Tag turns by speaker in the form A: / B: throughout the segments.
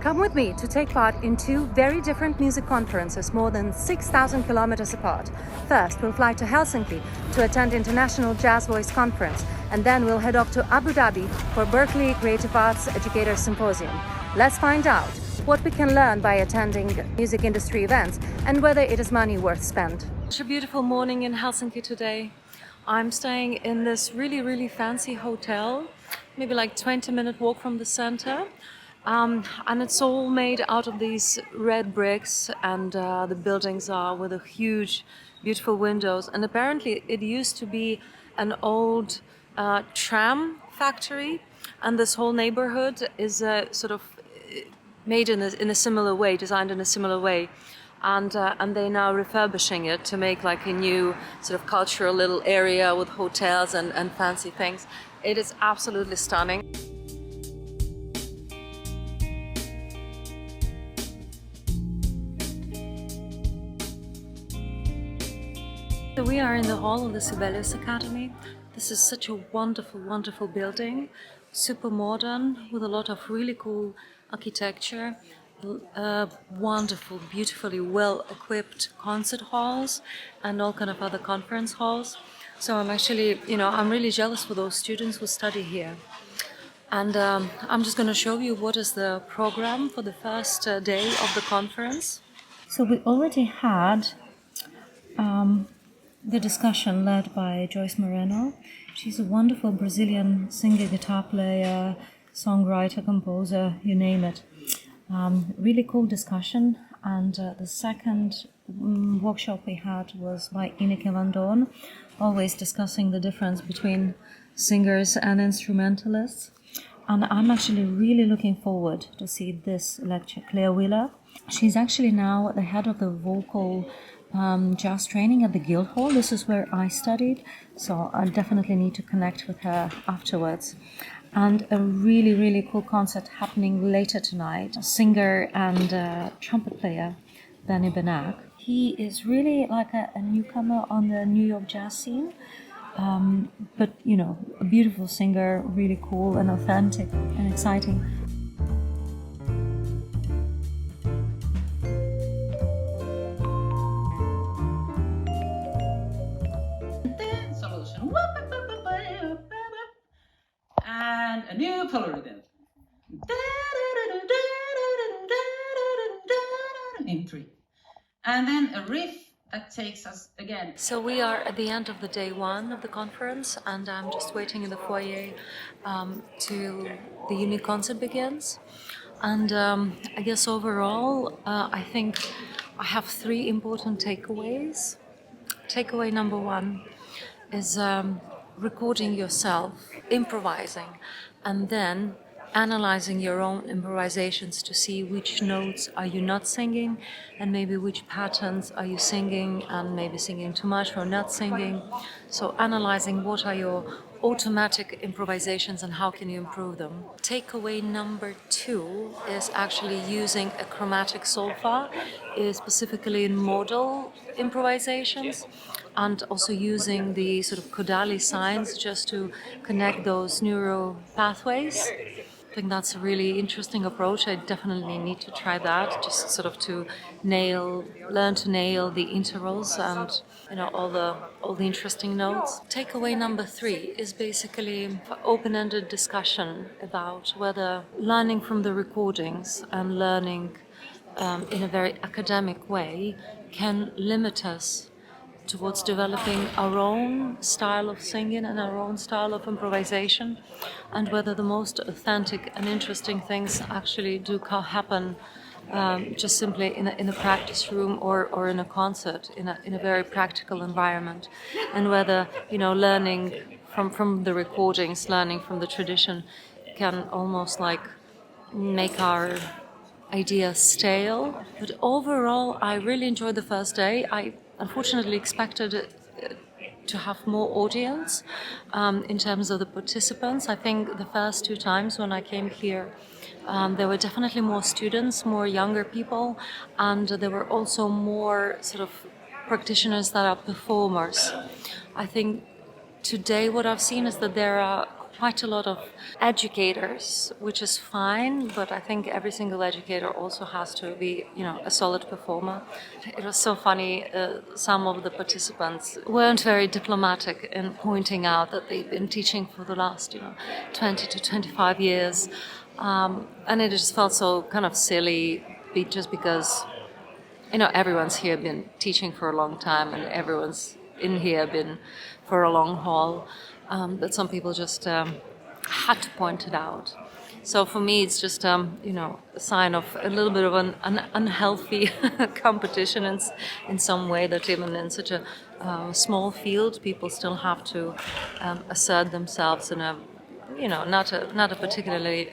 A: Come with me to take part in two very different music conferences more than 6,000 kilometers apart. First, we'll fly to Helsinki to attend International Jazz Voice Conference, and then we'll head off to Abu Dhabi for Berklee Creative Arts Educator Symposium. Let's find out what we can learn by attending music industry events and whether it is money worth spent. It's a beautiful morning in Helsinki today. I'm staying in this really fancy hotel, maybe like 20-minute walk from the center. And it's all made out of these red bricks, and the buildings are with a huge, beautiful windows. And apparently it used to be an old tram factory, and this whole neighborhood is sort of made in a similar way, designed in a similar way. And they're now refurbishing it to make like a new sort of cultural little area with hotels and fancy things. It is absolutely stunning. So we are in the hall of the Sibelius Academy. This is such a wonderful building, super modern with a lot of really cool architecture, wonderful, beautifully well-equipped concert halls and all kind of other conference halls. So I'm actually, I'm really jealous for those students who study here. And I'm just going to show you what is the program for the first day of the conference. So we already had the discussion led by Joyce Moreno. She's a wonderful Brazilian singer, guitar player, songwriter, composer, you name it. Really cool discussion. And the second workshop we had was by Ineke Landon, always discussing the difference between singers and instrumentalists. And I'm actually really looking forward to see this lecture. Claire Wheeler, she's actually now the head of the vocal jazz training at the Guildhall. This is where I studied, so I definitely need to connect with her afterwards. And a really cool concert happening later tonight. A singer and trumpet player, Benny Benak. He is really like a newcomer on the New York jazz scene, but a beautiful singer, really cool and authentic and exciting.
B: And a new polyrhythm in 3, and then a riff that takes us again.
A: So we are at the end of the day one of the conference, and I'm just waiting in the foyer till the unique concert begins. And I guess overall, I think I have 3 important takeaways. Takeaway number 1 is recording yourself, improvising, and then analyzing your own improvisations to see which notes are you not singing, and maybe which patterns are you singing, and maybe singing too much or not singing. So analyzing what are your automatic improvisations and how can you improve them. Takeaway number 2 is actually using a chromatic solfa, specifically in modal improvisations, and also using the sort of Kodali signs just to connect those neural pathways. I think that's a really interesting approach. I definitely need to try that, just sort of to learn to nail the intervals and all the interesting notes. Takeaway number 3 is basically open-ended discussion about whether learning from the recordings and learning in a very academic way can limit us towards developing our own style of singing and our own style of improvisation, and whether the most authentic and interesting things actually do happen just simply in a practice room or in a concert in a very practical environment, and whether learning from the recordings, learning from the tradition can almost like make our ideas stale. But overall, I really enjoyed the first day. I unfortunately expected to have more audience in terms of the participants. I think the first 2 times when I came here, there were definitely more students, more younger people, and there were also more sort of practitioners that are performers. I think today what I've seen is that there are quite a lot of educators, which is fine, but I think every single educator also has to be, a solid performer. It was so funny, some of the participants weren't very diplomatic in pointing out that they've been teaching for the last, 20 to 25 years. And it just felt so kind of silly, just because, everyone's here been teaching for a long time and everyone's in here been for a long haul. But some people just had to point it out. So for me, it's just a sign of a little bit of an unhealthy competition in some way, that even in such a small field, people still have to assert themselves in a not a particularly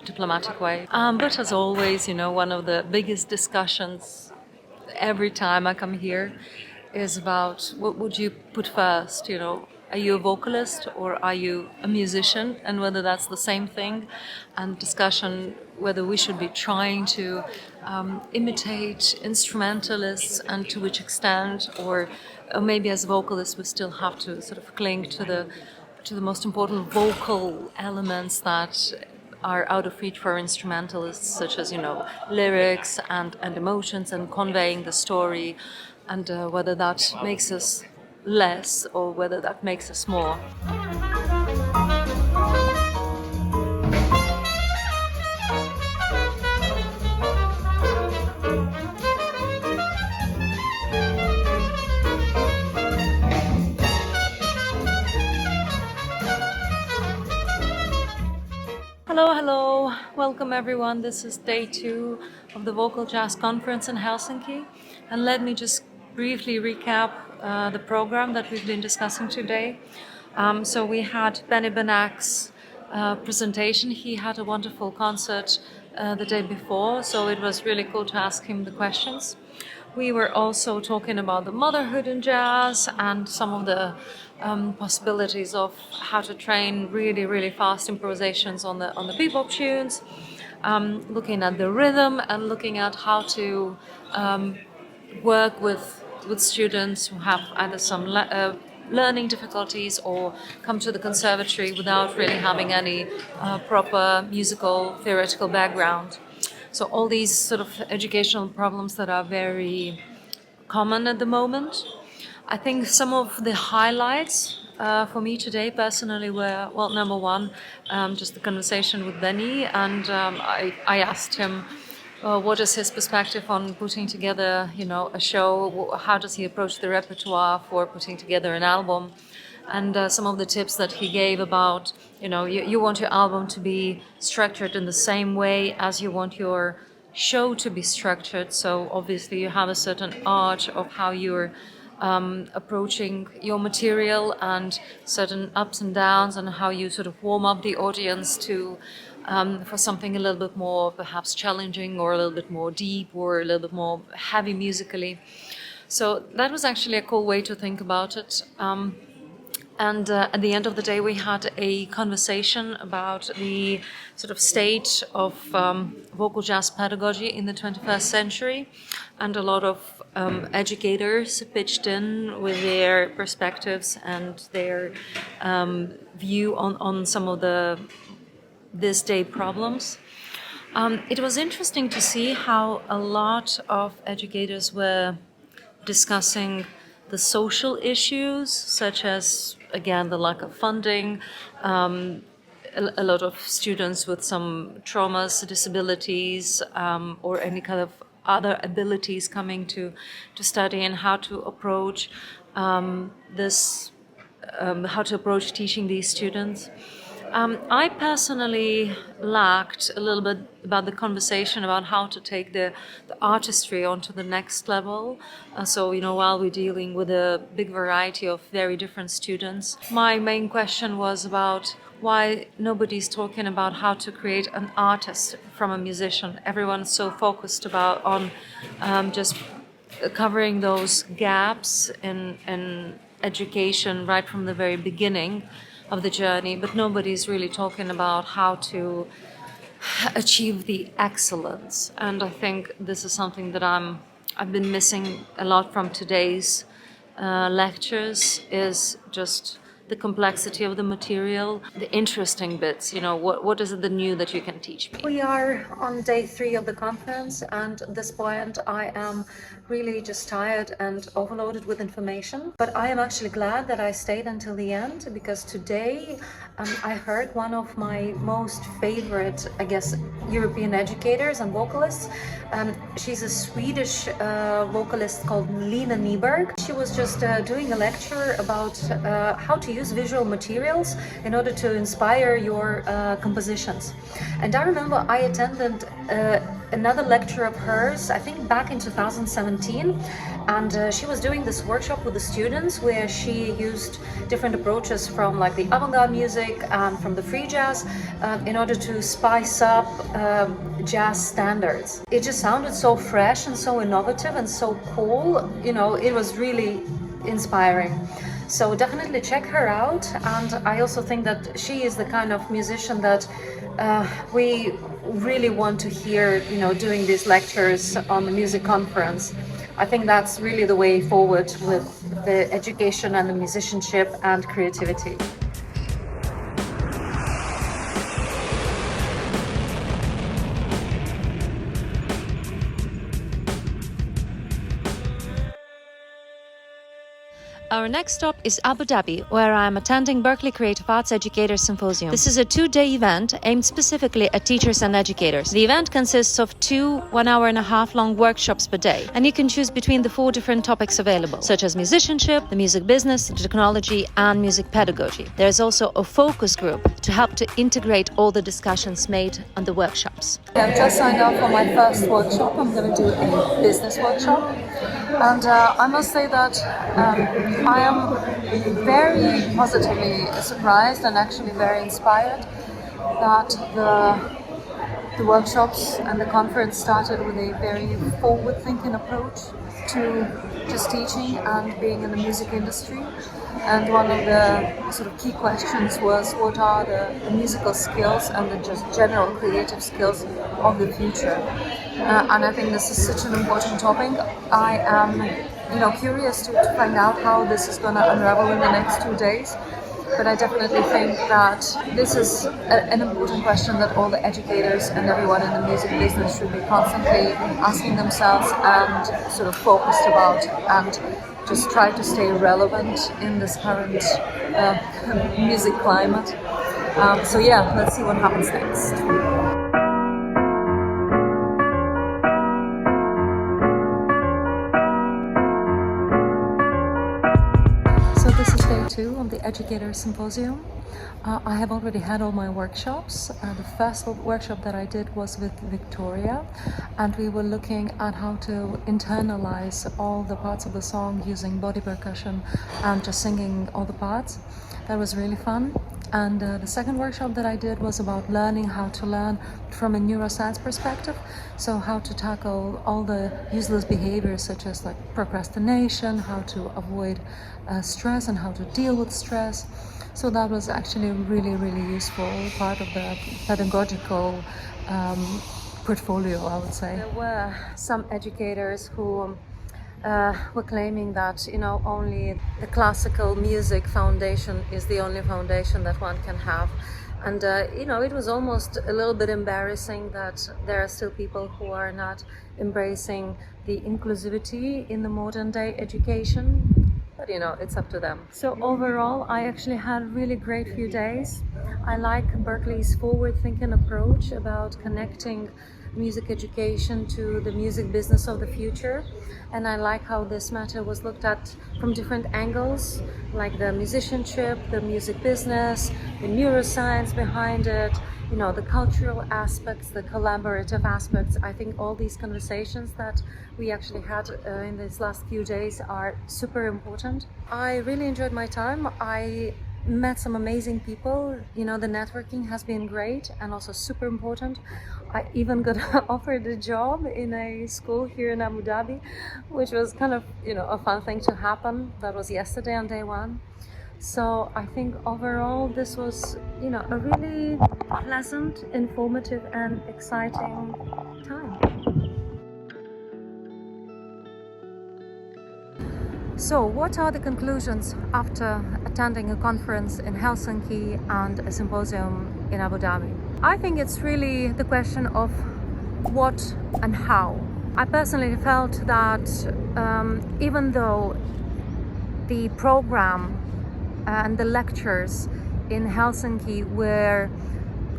A: diplomatic way. But as always, one of the biggest discussions every time I come here is about what would you put first, Are you a vocalist or are you a musician, and whether that's the same thing, and discussion whether we should be trying to imitate instrumentalists and to which extent, or maybe as vocalists we still have to sort of cling to the most important vocal elements that are out of reach for instrumentalists, such as lyrics and emotions and conveying the story, and whether that makes us less or whether that makes us more. Hello, welcome everyone. This is day 2 of the Vocal Jazz Conference in Helsinki, and let me just briefly recap the program that we've been discussing today. So we had Benny Benak's presentation. He had a wonderful concert the day before, so it was really cool to ask him the questions. We were also talking about the motherhood in jazz and some of the possibilities of how to train really, really fast improvisations on the bebop tunes, looking at the rhythm and looking at how to work with students who have either some learning difficulties or come to the conservatory without really having any proper musical theoretical background. So all these sort of educational problems that are very common at the moment. I think some of the highlights for me today personally were, well, number one, just the conversation with Benny, and I asked him what is his perspective on putting together, a show. How does he approach the repertoire for putting together an album? And some of the tips that he gave about, you want your album to be structured in the same way as you want your show to be structured. So obviously you have a certain art of how you're approaching your material, and certain ups and downs, and how you sort of warm up the audience to for something a little bit more perhaps challenging, or a little bit more deep, or a little bit more heavy musically. So that was actually a cool way to think about it. And at the end of the day, we had a conversation about the sort of state of vocal jazz pedagogy in the 21st century. And a lot of educators pitched in with their perspectives and their view on some of this day problems. It was interesting to see how a lot of educators were discussing the social issues, such as, again, the lack of funding, a lot of students with some traumas, disabilities, or any kind of other abilities coming to study, and how to approach how to approach teaching these students. I personally lacked a little bit about the conversation about how to take the artistry onto the next level. So, while we're dealing with a big variety of very different students, my main question was about why nobody's talking about how to create an artist from a musician. Everyone's so focused on just covering those gaps in education right from the very beginning of the journey, but nobody's really talking about how to achieve the excellence. And I think this is something that I've been missing a lot from today's lectures, is just the complexity of the material, the interesting bits, you know, what is it the new that you can teach me? We are on day 3 of the conference, and at this point I am really just tired and overloaded with information. But I am actually glad that I stayed until the end, because today I heard one of my most favorite, I guess, European educators and vocalists. She's a Swedish vocalist called Lina Nyberg. She was just doing a lecture about how to use visual materials in order to inspire your compositions. And I remember I attended another lecture of hers, I think back in 2017, and she was doing this workshop with the students where she used different approaches from like the avant-garde music and from the free jazz in order to spice up jazz standards. It just sounded so fresh and so innovative and so cool, you know, it was really inspiring. So definitely check her out, and I also think that she is the kind of musician that we really want to hear, you know, doing these lectures on the music conference. I think that's really the way forward with the education and the musicianship and creativity. Our next stop is Abu Dhabi, where I am attending Berklee Creative Arts Educator Symposium. This is a 2-day event aimed specifically at teachers and educators. The event consists of 2 1.5-hour long workshops per day, and you can choose between the 4 different topics available, such as musicianship, the music business, the technology, and music pedagogy. There is also a focus group to help to integrate all the discussions made on the workshops. I've just signed up for my first workshop. I'm going to do a business workshop. And I must say that I am very positively surprised and actually very inspired that the workshops and the conference started with a very forward-thinking approach to just teaching and being in the music industry. And one of the sort of key questions was, what are the musical skills and the just general creative skills of the future? And I think this is such an important topic. I am, you know, curious to find out how this is going to unravel in the next 2 days. But I definitely think that this is an important question that all the educators and everyone in the music business should be constantly asking themselves and sort of focused about, and just try to stay relevant in this current music climate. So yeah, let's see what happens next. So this is day 2 of the Educator Symposium. I have already had all my workshops. The first workshop that I did was with Victoria, and we were looking at how to internalize all the parts of the song using body percussion and just singing all the parts. That was really fun. And the second workshop that I did was about learning how to learn from a neuroscience perspective. So how to tackle all the useless behaviors such as like procrastination, how to avoid stress and how to deal with stress. So that was actually a really, really useful part of the pedagogical portfolio, I would say. There were some educators who were claiming that, you know, only the classical music foundation is the only foundation that one can have. And, you know, it was almost a little bit embarrassing that there are still people who are not embracing the inclusivity in the modern day education. But, you know, it's up to them. So overall, I actually had a really great few days. I like Berklee's forward-thinking approach about connecting music education to the music business of the future, and I like how this matter was looked at from different angles, like the musicianship, the music business, the neuroscience behind it, you know, the cultural aspects, the collaborative aspects. I think all these conversations that we actually had in these last few days are super important. I really enjoyed my time. I met some amazing people. You know, the networking has been great and also super important. I even got offered a job in a school here in Abu Dhabi, which was kind of, you know, a fun thing to happen. That was yesterday on day 1. So I think overall this was, you know, a really pleasant, informative and exciting time. So, what are the conclusions after attending a conference in Helsinki and a symposium in Abu Dhabi? I think it's really the question of what and how. I personally felt that even though the program and the lectures in Helsinki were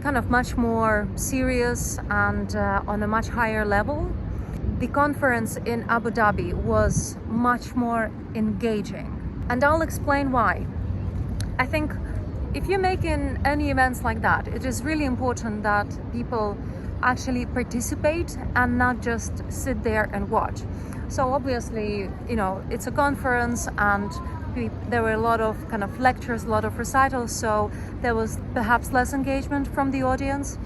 A: kind of much more serious and on a much higher level, the conference in Abu Dhabi was much more engaging. And I'll explain why. I think if you're making any events like that, it is really important that people actually participate and not just sit there and watch. So obviously, you know, it's a conference and there were a lot of kind of lectures, a lot of recitals, so there was perhaps less engagement from the audience.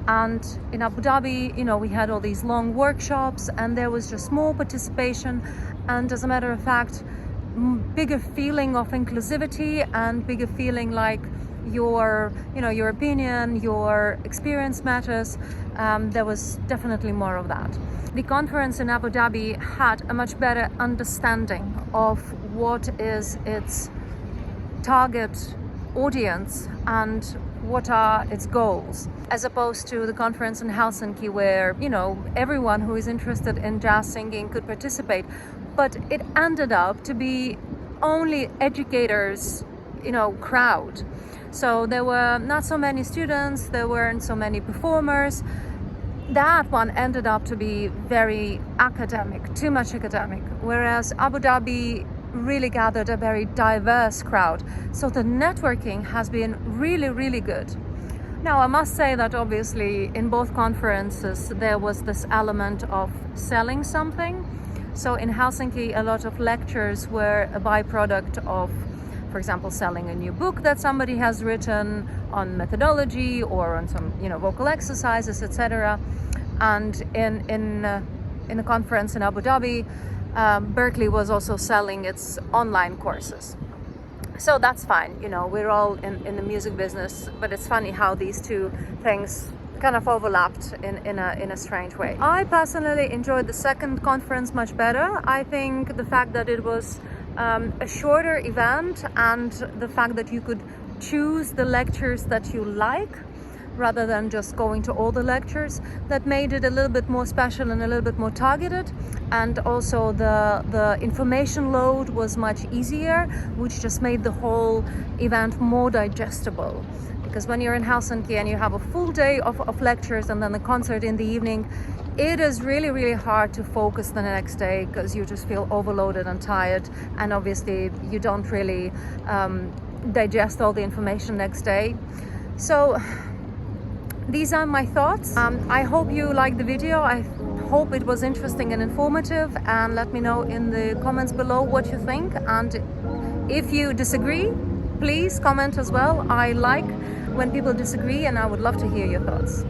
A: And in Abu Dhabi, you know, we had all these long workshops and there was just more participation and, as a matter of fact, bigger feeling of inclusivity and bigger feeling like your opinion, your experience matters. There was definitely more of that. The conference in Abu Dhabi had a much better understanding of what is its target audience and what are its goals, as opposed to the conference in Helsinki where, you know, everyone who is interested in jazz singing could participate, but it ended up to be only educators, you know, crowd. So there were not so many students, there weren't so many performers. That one ended up to be very academic, too much academic, whereas Abu Dhabi really gathered a very diverse crowd. So the networking has been really, really good. Now, I must say that obviously in both conferences there was this element of selling something. So in Helsinki, a lot of lectures were a byproduct of, for example, selling a new book that somebody has written on methodology or on some, you know, vocal exercises, etc. And in the conference in Abu Dhabi, Berklee was also selling its online courses. So that's fine, you know, we're all in the music business, but it's funny how these two things kind of overlapped in a strange way. I personally enjoyed the second conference much better. I think the fact that it was a shorter event and the fact that you could choose the lectures that you like rather than just going to all the lectures, that made it a little bit more special and a little bit more targeted. And also the information load was much easier, which just made the whole event more digestible. Because when you're in Helsinki and you have a full day of lectures and then the concert in the evening, it is really, really hard to focus the next day because you just feel overloaded and tired. And obviously you don't really digest all the information next day. So these are my thoughts. I hope you liked the video. I hope it was interesting and informative, and let me know in the comments below what you think. And if you disagree, please comment as well. I like when people disagree and I would love to hear your thoughts.